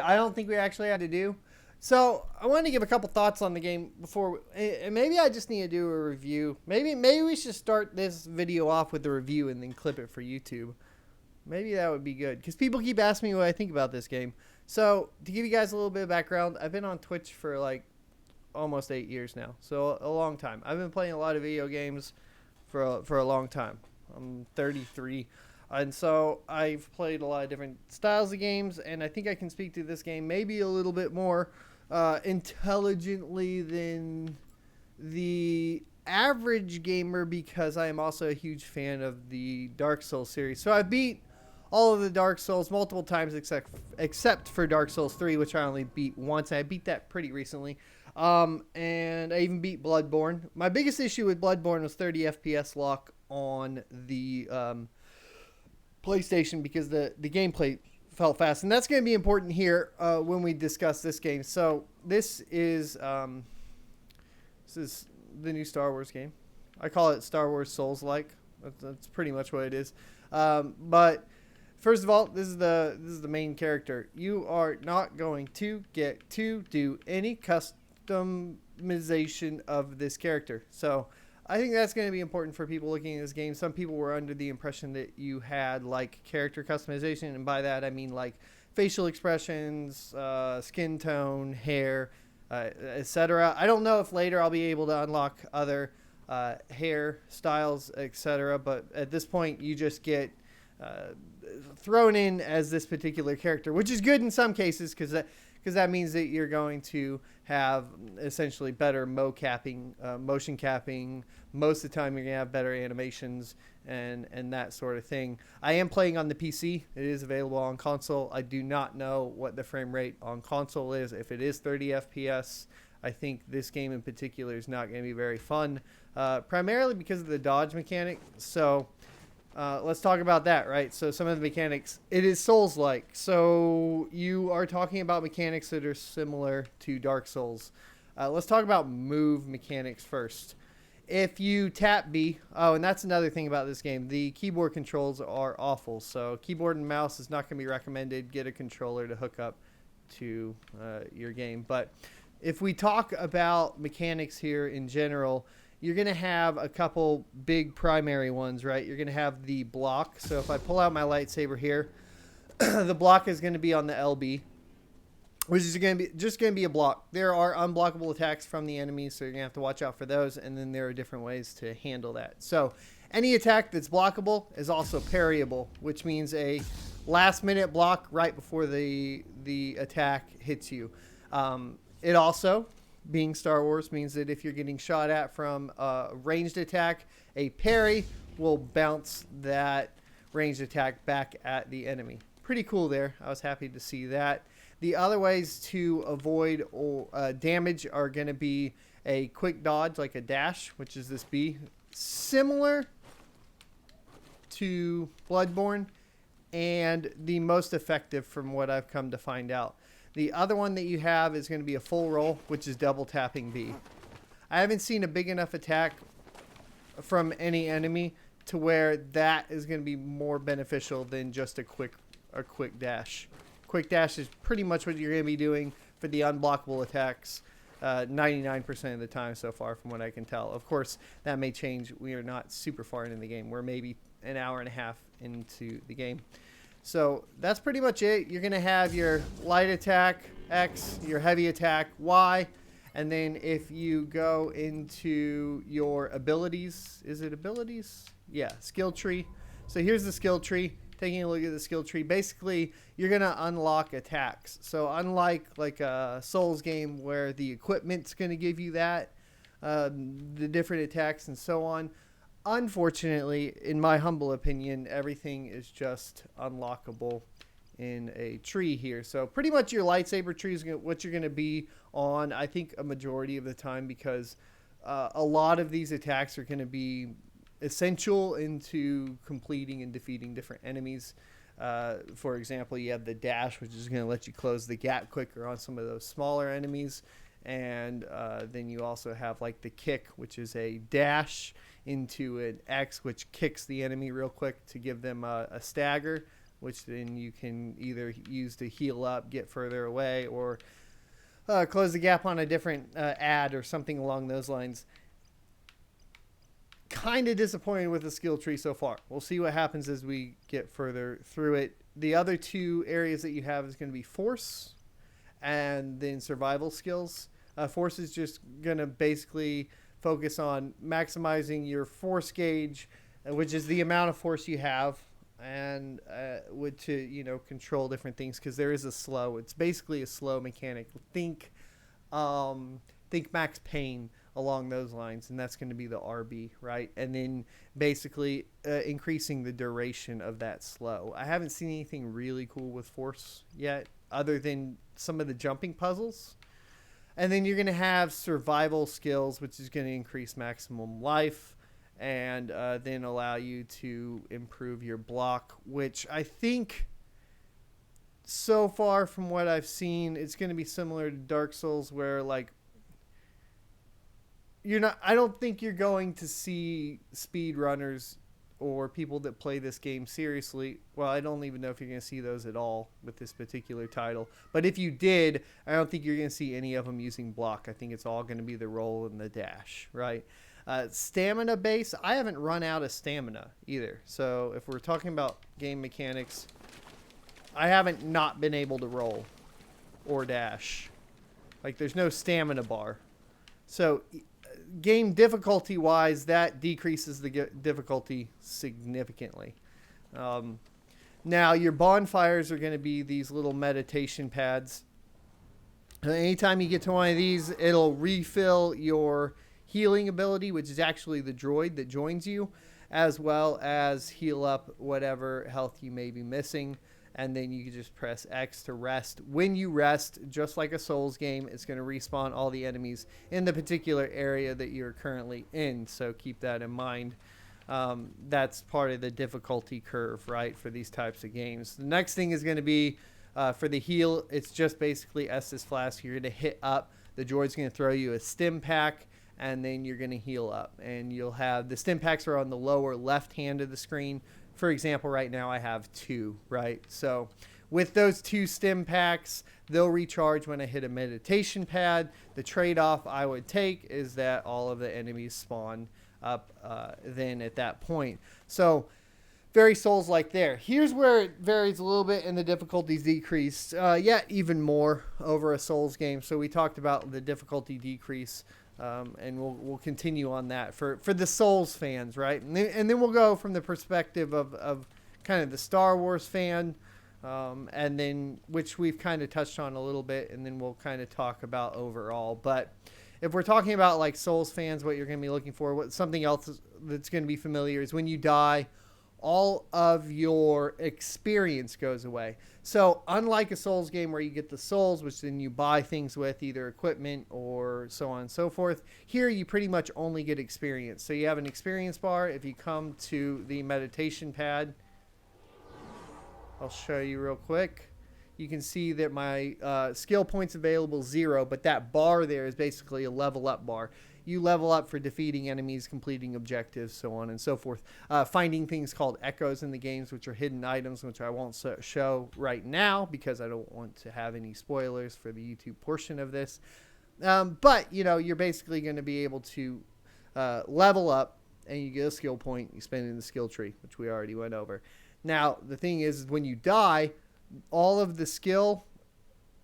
I don't think we actually had to do. So I wanted to give a couple thoughts on the game before, and maybe I just need to do a review. Maybe we should start this video off with a review and then clip it for YouTube. Maybe that would be good because people keep asking me what I think about this game. So to give you guys a little bit of background, I've been on Twitch for like almost 8 years now, so a long time. I've been playing a lot of video games for a long time. I'm 33. And so I've played a lot of different styles of games, and I think I can speak to this game maybe a little bit more intelligently than the average gamer because I am also a huge fan of the Dark Souls series. So I beat all of the Dark Souls multiple times except for Dark Souls 3, which I only beat once. I beat that pretty recently. And I even beat Bloodborne. My biggest issue with Bloodborne was 30 FPS lock on the PlayStation because the gameplay felt fast, and that's going to be important here when we discuss this game. So this is the new Star Wars game. I call it Star Wars Souls-like. That's pretty much what it is. But first of all, this is the main character. You are not going to get to do any customization of this character. So I think that's going to be important for people looking at this game. Some people were under the impression that you had like character customization, and by that I mean like facial expressions, skin tone, hair, etc. I don't know if later I'll be able to unlock other hair styles, etc. But at this point, you just get thrown in as this particular character, which is good in some cases because that means that you're going to have essentially better motion capping. Most of the time, you're going to have better animations and that sort of thing. I am playing on the PC. It is available on console. I do not know what the frame rate on console is. If it is 30 FPS, I think this game in particular is not going to be very fun, primarily because of the dodge mechanic. So let's talk about that, right? So some of the mechanics, it is Souls-like. So you are talking about mechanics that are similar to Dark Souls. Let's talk about move mechanics first. If you tap B, and that's another thing about this game, the keyboard controls are awful. So keyboard and mouse is not going to be recommended. Get a controller to hook up to your game. But if we talk about mechanics here in general, you're going to have a couple big primary ones, right? You're going to have the block. So if I pull out my lightsaber here, the block is going to be on the LB, which is going to be a block. There are unblockable attacks from the enemies, so you're going to have to watch out for those, and then there are different ways to handle that. So any attack that's blockable is also parryable, which means a last-minute block right before the attack hits you. It also, being Star Wars, means that if you're getting shot at from a ranged attack, a parry will bounce that ranged attack back at the enemy. Pretty cool there. I was happy to see that. The other ways to avoid damage are going to be a quick dodge, like a dash, which is this B. Similar to Bloodborne, and the most effective from what I've come to find out. The other one that you have is going to be a full roll, which is double tapping B. I haven't seen a big enough attack from any enemy to where that is going to be more beneficial than just a quick dash. Quick dash is pretty much what you're going to be doing for the unblockable attacks 99% of the time so far, from what I can tell. Of course, that may change. We are not super far into the game. We're maybe an hour and a half into the game. So that's pretty much it. You're going to have your light attack, X, your heavy attack, Y, and then if you go into your abilities, is it abilities? Yeah, skill tree. So here's the skill tree. Taking a look at the skill tree, basically you're going to unlock attacks. So unlike like a Souls game where the equipment's going to give you that, the different attacks and so on, unfortunately, in my humble opinion, everything is just unlockable in a tree here. So pretty much your lightsaber tree is what you're going to be on, I think, a majority of the time, because a lot of these attacks are going to be essential into completing and defeating different enemies. For example, you have the dash, which is going to let you close the gap quicker on some of those smaller enemies. And then you also have like the kick, which is a dash into an X, which kicks the enemy real quick to give them a stagger. which then you can either use to heal up, get further away, or close the gap on a different ad or something along those lines. Kind of disappointed with the skill tree so far. We'll see what happens as we get further through it. The other two areas that you have is going to be force and then survival skills. Force is just going to basically focus on maximizing your force gauge, which is the amount of force you have, and to control different things, because there is a slow. It's basically a slow mechanic. Think Max Payne along those lines, and that's going to be the RB, right? And then basically increasing the duration of that slow. I haven't seen anything really cool with force yet, other than some of the jumping puzzles. And then you're going to have survival skills, which is going to increase maximum life and then allow you to improve your block, which I think so far from what I've seen, it's going to be similar to Dark Souls, where like I don't think you're going to see speed runners or people that play this game seriously. Well, I don't even know if you're going to see those at all with this particular title. But if you did, I don't think you're going to see any of them using block. I think it's all going to be the roll and the dash, right? Stamina base, I haven't run out of stamina either. So if we're talking about game mechanics, I haven't not been able to roll or dash. Like, there's no stamina bar. So game difficulty wise, that decreases the difficulty significantly. Now your bonfires are going to be these little meditation pads. Anytime you get to one of these, it'll refill your healing ability, which is actually the droid that joins you, as well as heal up whatever health you may be missing. And then you can just press X to rest. When you rest, just like a Souls game, it's going to respawn all the enemies in the particular area that you're currently in. So keep that in mind. That's part of the difficulty curve, right, for these types of games. The next thing is going to be for the heal. It's just basically Estus Flask. You're going to hit up. The droid's going to throw you a stim pack, and then you're going to heal up. And you'll have the stim packs are on the lower left hand of the screen. For example, right now I have 2, right? So with those 2 stim packs, they'll recharge when I hit a meditation pad. The trade-off I would take is that all of the enemies spawn up then at that point. So very Souls-like there. Here's where it varies a little bit and the difficulties decreased. Even more over a Souls game. So we talked about the difficulty decrease. And we'll continue on that for the Souls fans, right? And then we'll go from the perspective of kind of the Star Wars fan, and then which we've kind of touched on a little bit, and then we'll kind of talk about overall. But if we're talking about like Souls fans, what you're going to be looking for, something else that's going to be familiar is when you die, all of your experience goes away. So unlike a Souls game where you get the souls, which then you buy things with, either equipment or so on and so forth, here you pretty much only get experience. So you have an experience bar. If you come to the meditation pad, I'll show you real quick. You can see that my skill points available 0, but that bar there is basically a level up bar. You level up for defeating enemies, completing objectives, so on and so forth. Finding things called echoes in the games, which are hidden items, which I won't show right now because I don't want to have any spoilers for the YouTube portion of this. But, you're basically going to be able to level up, and you get a skill point. You spend it in the skill tree, which we already went over. Now, the thing is, when you die, all of the skill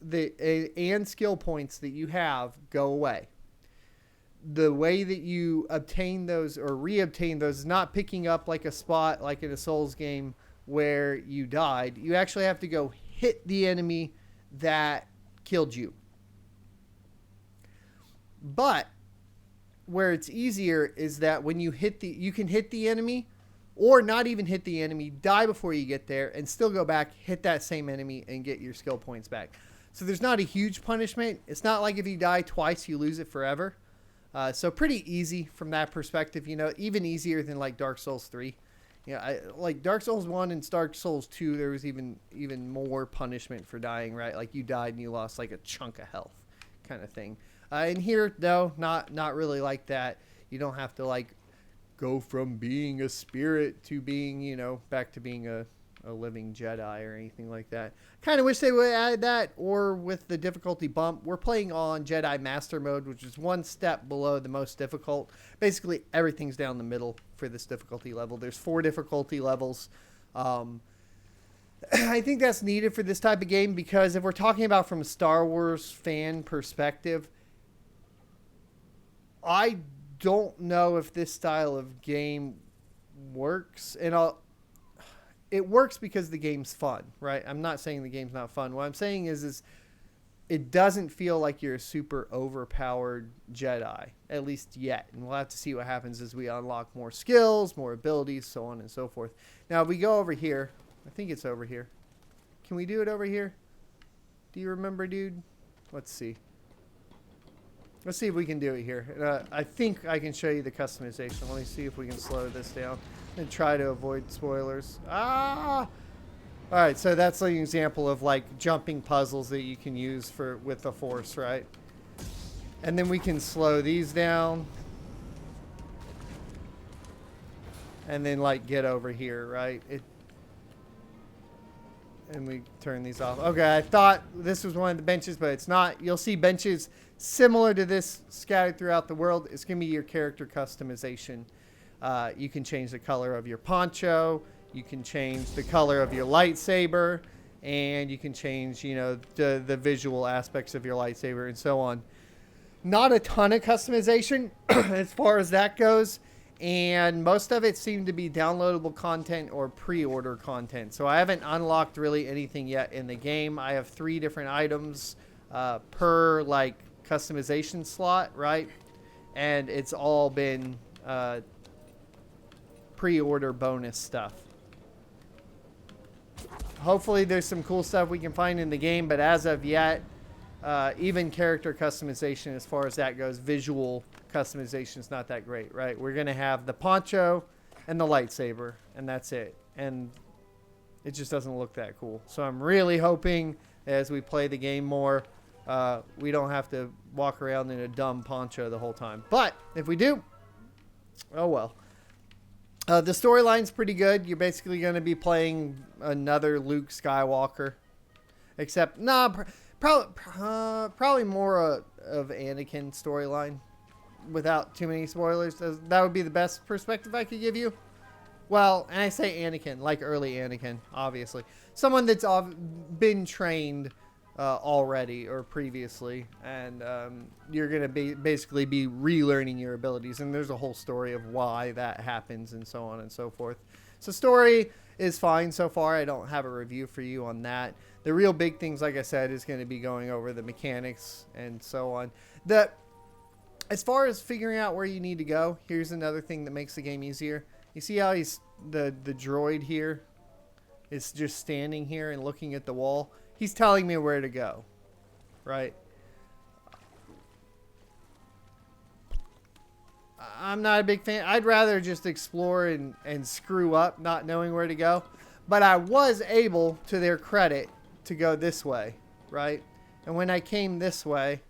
and skill points that you have go away. The way that you obtain those or reobtain those is not picking up like a spot like in a Souls game where you died. You actually have to go hit the enemy that killed you. But where it's easier is that when you can hit the enemy or not even hit the enemy, die before you get there, and still go back, hit that same enemy, and get your skill points back. So there's not a huge punishment. It's not like if you die twice, you lose it forever. So pretty easy from that perspective, even easier than like Dark Souls 3. Like Dark Souls 1 and Dark Souls 2, there was even more punishment for dying, right? Like you died and you lost like a chunk of health kind of thing. And here, though, not really like that. You don't have to like go from being a spirit to being, back to being a a living Jedi or anything like that. Kind of wish they would add that, or with the difficulty bump. We're playing on Jedi Master Mode, which is one step below the most difficult. Basically, everything's down the middle for this difficulty level. There's 4 difficulty levels. I think that's needed for this type of game because if we're talking about from a Star Wars fan perspective, I don't know if this style of game works. And it works because the game's fun, right? I'm not saying the game's not fun. What I'm saying is it doesn't feel like you're a super overpowered Jedi, at least yet. And we'll have to see what happens as we unlock more skills, more abilities, so on and so forth. Now, if we go over here, I think it's over here. Can we do it over here? Do you remember, dude? Let's see. Let's see if we can do it here. I think I can show you the customization. Let me see if we can slow this down and try to avoid spoilers. Ah! All right, so that's an example of like jumping puzzles that you can use with the Force, right? And then we can slow these down. And then like get over here, right? And we turn these off. Okay, I thought this was one of the benches, but it's not. You'll see benches similar to this scattered throughout the world. It's going to be your character customization. You can change the color of your poncho. You can change the color of your lightsaber. And you can change, you know, the visual aspects of your lightsaber and so on. Not a ton of customization as far as that goes. And most of it seemed to be downloadable content or pre-order content. So I haven't unlocked really anything yet in the game. I have 3 different items per like customization slot, right? And it's all been pre-order bonus stuff. Hopefully there's some cool stuff we can find in the game, but as of yet, even character customization as far as that goes, visual customization is not that great, right? We're going to have the poncho and the lightsaber, and that's it. And it just doesn't look that cool. So I'm really hoping as we play the game more, we don't have to walk around in a dumb poncho the whole time. But if we do, oh well. The storyline's pretty good. You're basically going to be playing another Luke Skywalker. Except, probably more of Anakin storyline. Without too many spoilers. That would be the best perspective I could give you. Well, and I say Anakin, like early Anakin, obviously. Someone that's been trained already or previously. And you're going to basically be relearning your abilities. And there's a whole story of why that happens and so on and so forth. So story is fine so far. I don't have a review for you on that. The real big things, like I said, is going to be going over the mechanics and so on. As far as figuring out where you need to go, here's another thing that makes the game easier. You see how the droid here is just standing here and looking at the wall? He's telling me where to go, right? I'm not a big fan. I'd rather just explore and screw up not knowing where to go. But I was able, to their credit, to go this way, right? And when I came this way,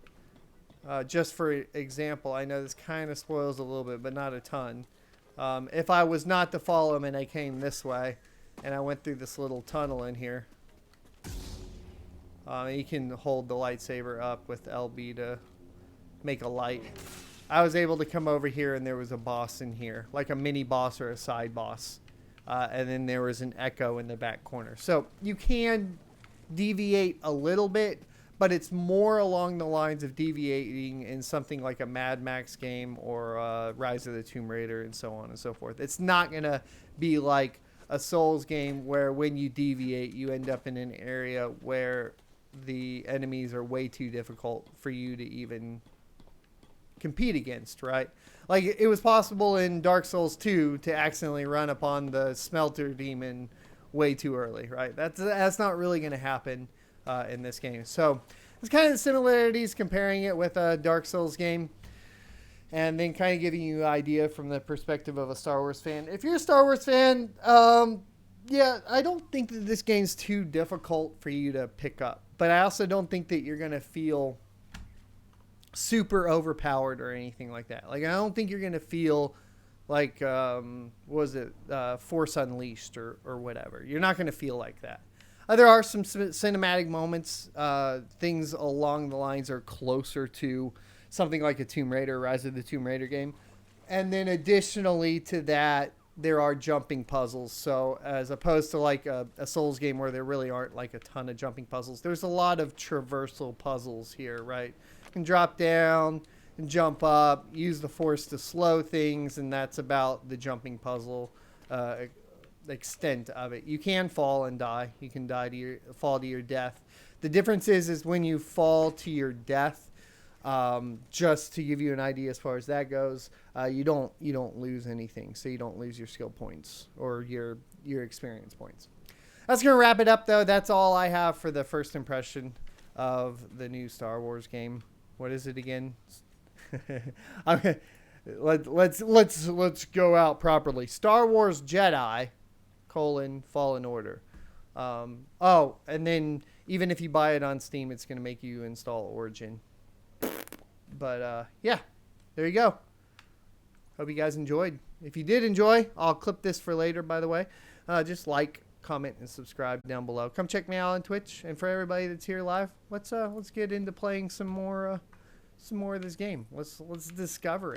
just for example, I know this kind of spoils a little bit, but not a ton. If I was not to follow him and I came this way, and I went through this little tunnel in here, you can hold the lightsaber up with LB to make a light. I was able to come over here and there was a boss in here, like a mini boss or a side boss. And then there was an echo in the back corner. So you can deviate a little bit, but it's more along the lines of deviating in something like a Mad Max game or Rise of the Tomb Raider and so on and so forth. It's not going to be like a Souls game where when you deviate, you end up in an area where the enemies are way too difficult for you to even compete against, right? Like it was possible in Dark Souls 2 to accidentally run upon the smelter demon way too early, right? That's not really going to happen in this game. So it's kind of the similarities comparing it with a Dark Souls game and then kind of giving you an idea from the perspective of a Star Wars fan. If you're a Star Wars fan, yeah, I don't think that this game's too difficult for you to pick up, but I also don't think that you're going to feel super overpowered or anything like that. Like, I don't think you're going to feel like was it Force Unleashed or whatever. You're not going to feel like that. There are some cinematic moments. Things along the lines are closer to something like a Tomb Raider, Rise of the Tomb Raider game. And then additionally to that, there are jumping puzzles. So as opposed to like a Souls game where there really aren't like a ton of jumping puzzles, there's a lot of traversal puzzles here, right? You can drop down and jump up, use the force to slow things, and that's about the jumping puzzle extent of it. You can fall and die. You can fall to your death. The difference is when you fall to your death, just to give you an idea as far as that goes, you don't lose anything. So you don't lose your skill points or your experience points. That's gonna wrap it up though. That's all I have for the first impression of the new Star Wars game. What is it again? Let's go out properly. Star Wars Jedi: Fallen Order. Oh, and then even if you buy it on Steam, it's gonna make you install Origin. But yeah, there you go. Hope you guys enjoyed. If you did enjoy, I'll clip this for later, by the way. Just like, comment, and subscribe down below. Come check me out on Twitch. And for everybody that's here live, let's get into playing some more of this game. Let's discover it.